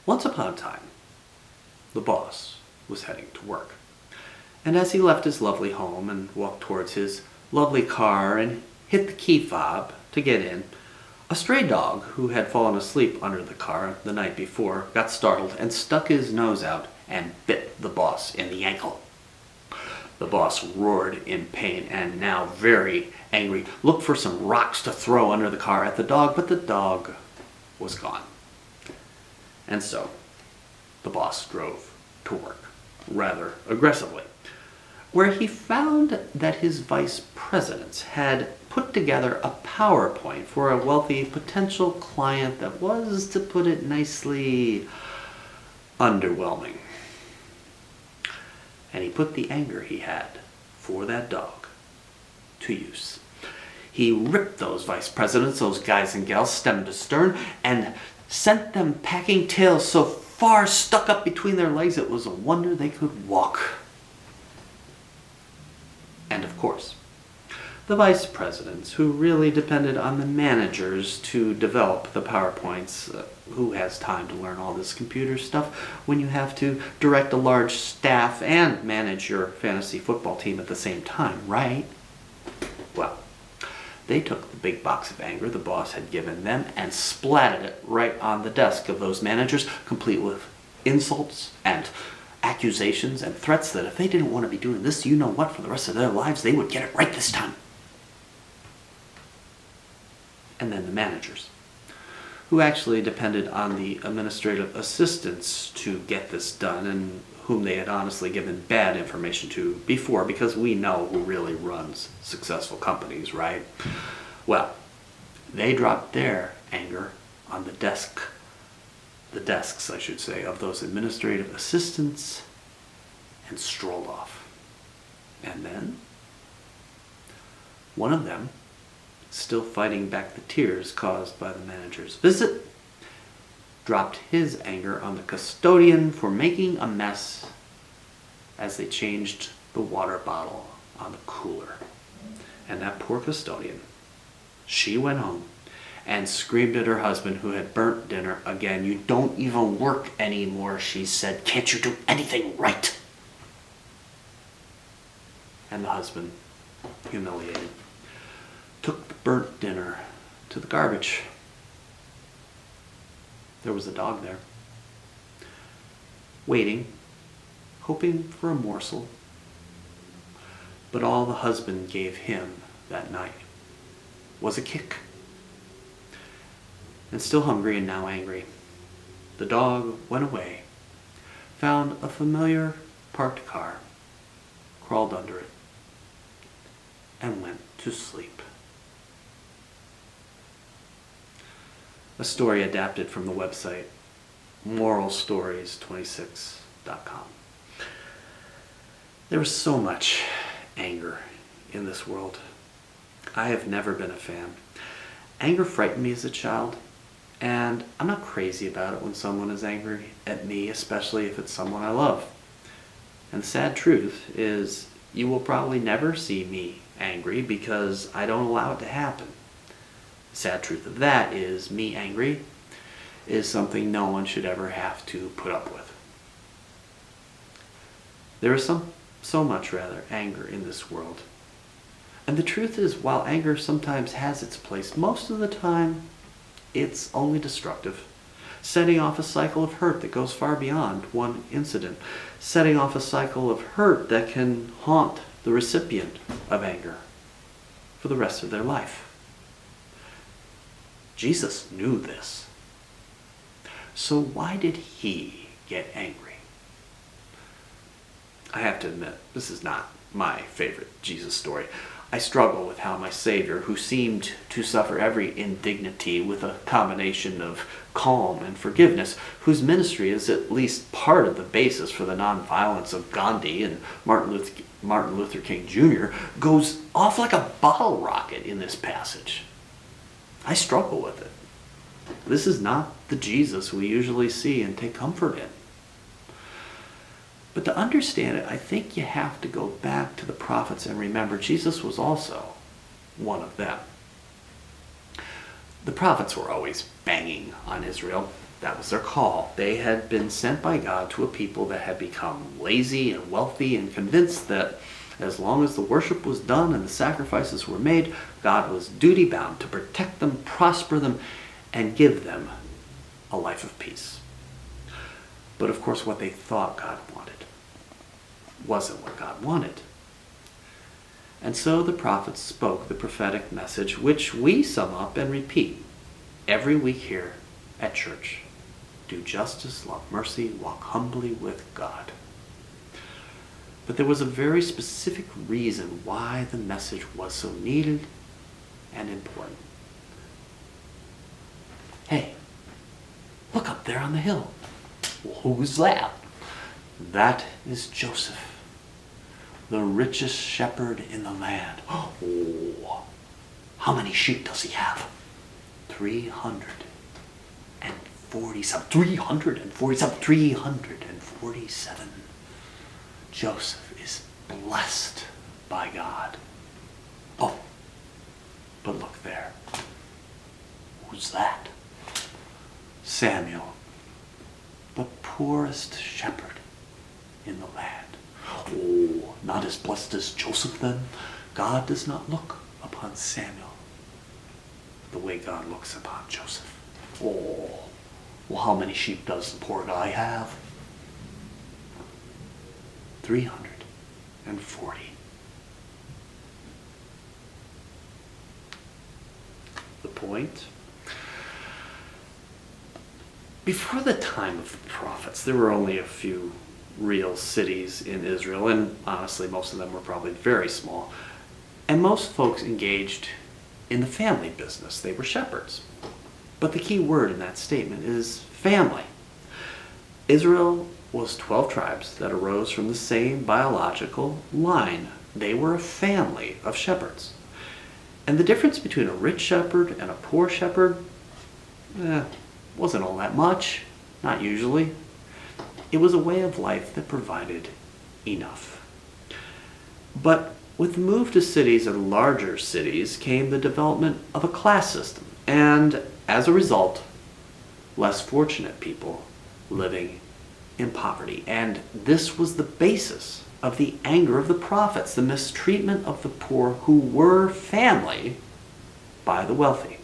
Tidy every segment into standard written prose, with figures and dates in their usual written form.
Once upon a time, the boss was heading to work. And as he left his lovely home and walked towards his lovely car and hit the key fob to get in, a stray dog who had fallen asleep under the car the night before got startled and stuck his nose out and bit the boss in the ankle. The boss roared in pain and, now very angry, looked for some rocks to throw under the car at the dog, but the dog was gone. And so, the boss drove to work, rather aggressively, where he found that his vice presidents had put together a PowerPoint for a wealthy potential client that was, to put it nicely, underwhelming. And he put the anger he had for that dog to use. He ripped those vice presidents, those guys and gals, stem to stern, and sent them packing, tails so far stuck up between their legs it was a wonder they could walk. And of course, the vice presidents, who really depended on the managers to develop the PowerPoints, who has time to learn all this computer stuff when you have to direct a large staff and manage your fantasy football team at the same time, right? Well, they took the big box of anger the boss had given them and splattered it right on the desk of those managers, complete with insults and accusations and threats that if they didn't want to be doing this, you know what, for the rest of their lives, they would get it right this time. And then the managers, who actually depended on the administrative assistants to get this done and whom they had honestly given bad information to before, because we know who really runs successful companies, right? Well, they dropped their anger on the desks, I should say, of those administrative assistants and strolled off. And then, one of them, still fighting back the tears caused by the manager's visit, dropped his anger on the custodian for making a mess as they changed the water bottle on the cooler. And that poor custodian, she went home and screamed at her husband, who had burnt dinner again. "You don't even work anymore," she said. "Can't you do anything right?" And the husband, humiliated, took the burnt dinner to the garbage. There was a dog there, waiting, hoping for a morsel. But all the husband gave him that night was a kick. And still hungry and now angry, the dog went away, found a familiar parked car, crawled under it, and went to sleep. A story adapted from the website moralstories26.com. There was so much anger in this world. I have never been a fan. Anger frightened me as a child, and I'm not crazy about it when someone is angry at me, especially if it's someone I love. And the sad truth is, you will probably never see me angry because I don't allow it to happen. The sad truth of that is, me angry is something no one should ever have to put up with. There is so much anger in this world. And the truth is, while anger sometimes has its place, most of the time it's only destructive, setting off a cycle of hurt that goes far beyond one incident, setting off a cycle of hurt that can haunt the recipient of anger for the rest of their life. Jesus knew this. So why did he get angry? I have to admit, this is not my favorite Jesus story. I struggle with how my Savior, who seemed to suffer every indignity with a combination of calm and forgiveness, whose ministry is at least part of the basis for the nonviolence of Gandhi and Martin Luther King Jr., goes off like a bottle rocket in this passage. I struggle with it. This is not the Jesus we usually see and take comfort in. But to understand it, I think you have to go back to the prophets and remember Jesus was also one of them. The prophets were always banging on Israel. That was their call. They had been sent by God to a people that had become lazy and wealthy and convinced that as long as the worship was done and the sacrifices were made, God was duty-bound to protect them, prosper them, and give them a life of peace. But of course, what they thought God wanted wasn't what God wanted. And so the prophets spoke the prophetic message, which we sum up and repeat every week here at church. Do justice, love mercy, walk humbly with God. But there was a very specific reason why the message was so needed and important. Hey, look up there on the hill. Well, who's that? That is Joseph, the richest shepherd in the land. Oh, how many sheep does he have? 347. Joseph is blessed by God. Oh, but look there. Who's that? Samuel, the poorest shepherd in the land. Oh, not as blessed as Joseph then. God does not look upon Samuel the way God looks upon Joseph. Oh, well, how many sheep does the poor guy have? 340. The point? Before the time of the prophets, there were only a few real cities in Israel, and honestly, most of them were probably very small. And most folks engaged in the family business. They were shepherds. But the key word in that statement is family. Israel was 12 tribes that arose from the same biological line. They were a family of shepherds. And the difference between a rich shepherd and a poor shepherd wasn't all that much, not usually. It was a way of life that provided enough. But with the move to cities and larger cities came the development of a class system, and as a result, less fortunate people living in poverty. And this was the basis of the anger of the prophets, the mistreatment of the poor who were family by the wealthy.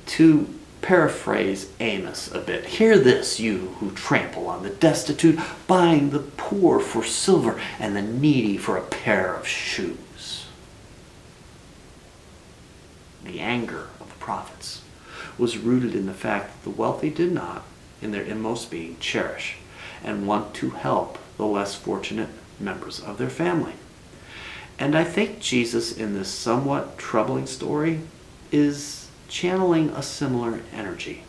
To paraphrase Amos a bit, hear this, you who trample on the destitute, buying the poor for silver and the needy for a pair of shoes. The anger of the prophets was rooted in the fact that the wealthy did not, in their inmost being, cherish and want to help the less fortunate members of their family. And I think Jesus, in this somewhat troubling story, is channeling a similar energy.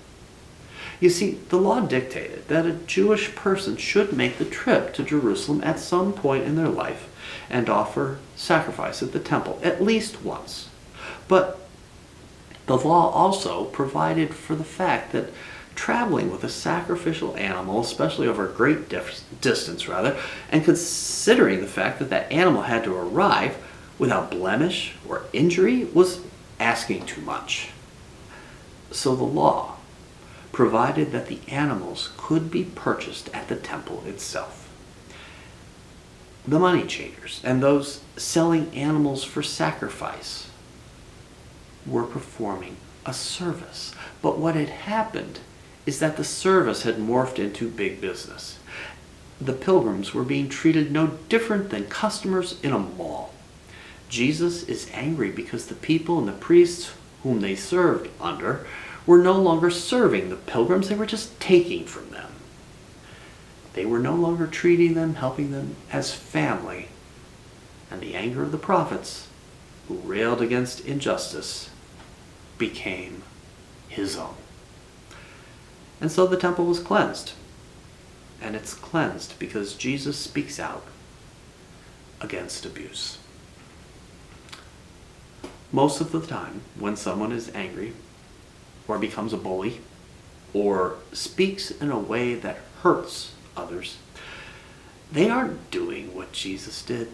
You see, the law dictated that a Jewish person should make the trip to Jerusalem at some point in their life and offer sacrifice at the temple at least once. But the law also provided for the fact that traveling with a sacrificial animal, especially over a great distance, and considering the fact that that animal had to arrive without blemish or injury, was asking too much. So the law provided that the animals could be purchased at the temple itself. The money changers and those selling animals for sacrifice were performing a service. But what had happened is that the service had morphed into big business. The pilgrims were being treated no different than customers in a mall. Jesus is angry because the people and the priests whom they served under were no longer serving the pilgrims, they were just taking from them. They were no longer treating them, helping them as family. And the anger of the prophets, who railed against injustice, became his own. And so the temple was cleansed. And it's cleansed because Jesus speaks out against abuse. Most of the time, when someone is angry, or becomes a bully, or speaks in a way that hurts others, they aren't doing what Jesus did.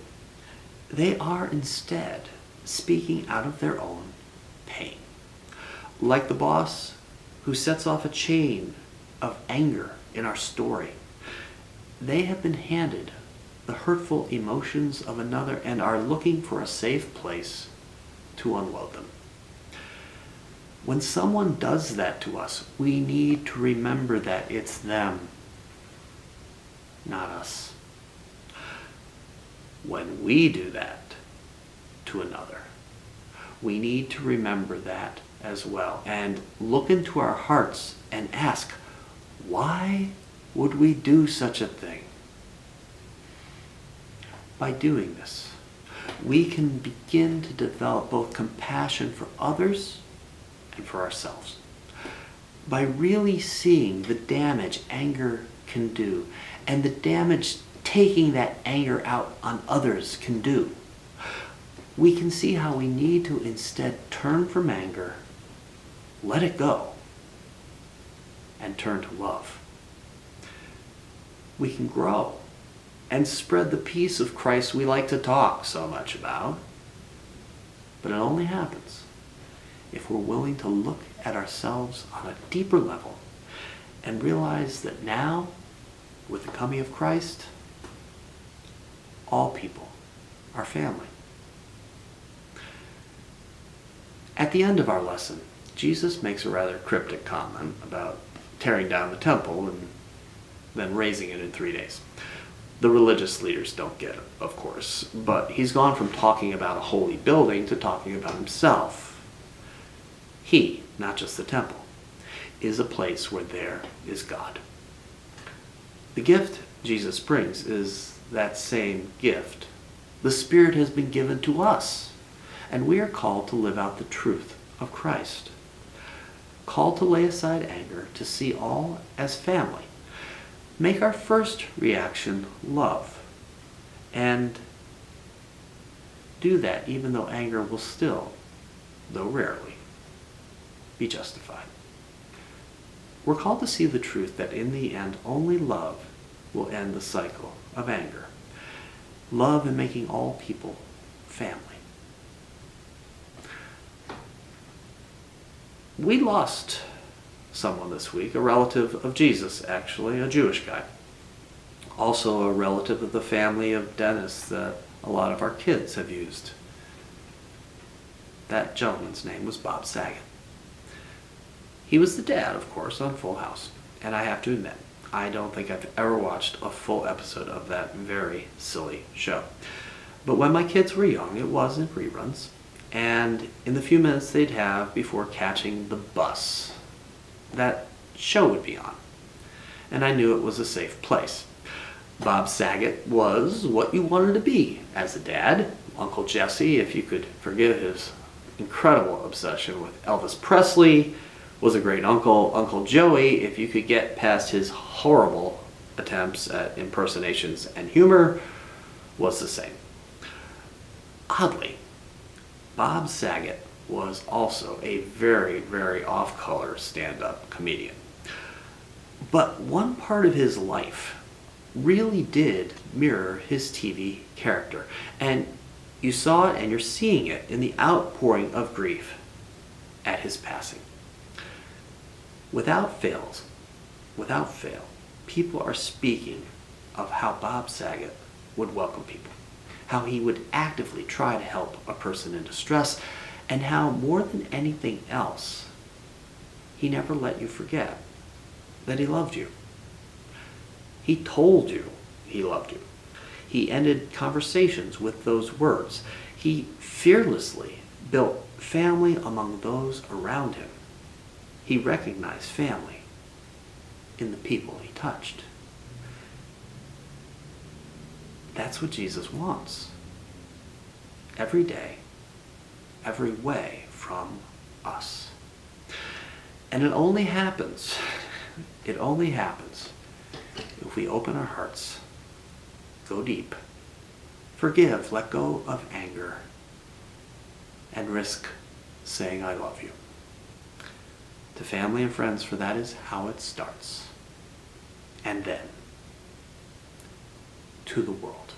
They are instead speaking out of their own pain. Like the boss who sets off a chain of anger in our story. They have been handed the hurtful emotions of another and are looking for a safe place to unload them. When someone does that to us, we need to remember that it's them, not us. When we do that to another, we need to remember that as well and look into our hearts and ask, why would we do such a thing? By doing this, we can begin to develop both compassion for others and for ourselves. By really seeing the damage anger can do and the damage taking that anger out on others can do, we can see how we need to instead turn from anger, let it go, and turn to love. We can grow and spread the peace of Christ we like to talk so much about. But it only happens if we're willing to look at ourselves on a deeper level and realize that now, with the coming of Christ, all people are family. At the end of our lesson, Jesus makes a rather cryptic comment about tearing down the temple and then raising it in 3 days. The religious leaders don't get it, of course, but he's gone from talking about a holy building to talking about himself. He, not just the temple, is a place where there is God. The gift Jesus brings is that same gift. The Spirit has been given to us, and we are called to live out the truth of Christ. Called to lay aside anger, to see all as family. Make our first reaction love, and do that even though anger will still, though rarely, be justified. We're called to see the truth that in the end only love will end the cycle of anger. Love in making all people family. We lost someone this week, a relative of Jesus, actually, a Jewish guy. Also a relative of the family of dentists that a lot of our kids have used. That gentleman's name was Bob Saget. He was the dad, of course, on Full House. And I have to admit, I don't think I've ever watched a full episode of that very silly show. But when my kids were young, it was in reruns. And in the few minutes they'd have before catching the bus, that show would be on. And I knew it was a safe place. Bob Saget was what you wanted to be as a dad. Uncle Jesse, if you could forgive his incredible obsession with Elvis Presley, was a great uncle. Uncle Joey, if you could get past his horrible attempts at impersonations and humor, was the same. Oddly, Bob Saget was also a very, very off-color stand-up comedian. But one part of his life really did mirror his TV character. And you saw it and you're seeing it in the outpouring of grief at his passing. Without fail, people are speaking of how Bob Saget would welcome people, how he would actively try to help a person in distress, and how more than anything else, he never let you forget that he loved you. He told you he loved you. He ended conversations with those words. He fearlessly built family among those around him. He recognized family in the people he touched. That's what Jesus wants. Every day, every way from us. And it only happens if we open our hearts, go deep, forgive, let go of anger, and risk saying I love you. To family and friends, for that is how it starts. And then, to the world.